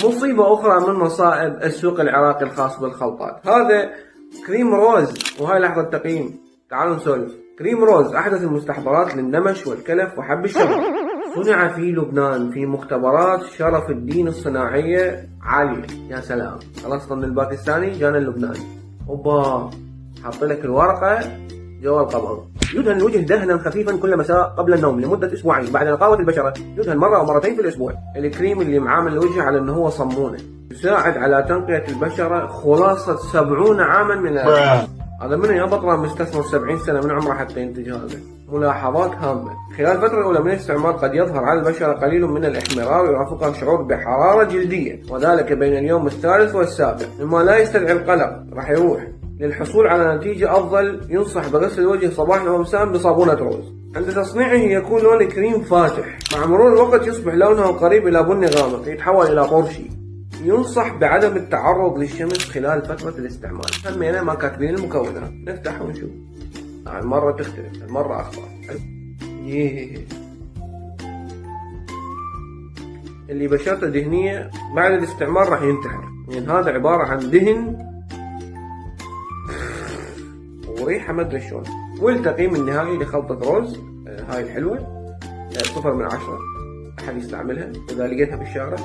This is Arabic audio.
مصيبة أخرى من مصائب السوق العراقي الخاص بالخلطات، هذا كريم روز. وهاي لحظة تقييم، تعالوا نسولف. كريم روز أحدث المستحضرات للنمش والكلف وحب الشبع، صنع في لبنان في مختبرات شرف الدين الصناعية عالية. يا سلام، خلصنا من الباكستاني جانا اللبناني. اوبا، حاط لك الورقة جوا القبض. يدهن الوجه دهنا خفيفا كل مساء قبل النوم لمدة أسبوعين. بعد نقاوة البشرة يدهن مرة أو مرتين في الأسبوع. الكريم اللي معامل الوجه على أنه هو صمونة، يساعد على تنقية البشرة خلاصة 70 عاما من الأجهزة. هذا من يا بطل مستثمر 70 سنة من عمره حتى ينتج هذا. ملاحظات هامة: خلال الفترة الأولى من الاستعمال قد يظهر على البشرة قليل من الإحمرار ويرافقها شعور بحرارة جلدية، وذلك بين اليوم الثالث والسابع، مما لا يستدعي القلق، راح يروح. للحصول على نتيجة أفضل ينصح بغسل الوجه صباحا ومساء بصابونة روز. عند تصنيعه يكون لون الكريم فاتح، مع مرور الوقت يصبح لونه قريب إلى بني غامق يتحول إلى قرشي. ينصح بعدم التعرض للشمس خلال فترة الاستعمال. همينا ما كاتبين المكونات، نفتح ونشوف. المرة تختلف، المرة أخضر. اللي بشرته دهنية بعد الاستعمال راح ينتحر، يعني هذا عبارة عن دهن وريحة ما ادري شلون. والتقييم النهائي لخلطة روز هاي الحلوة 0 من 10. أحد يستعملها إذا لقيتها بالشارع.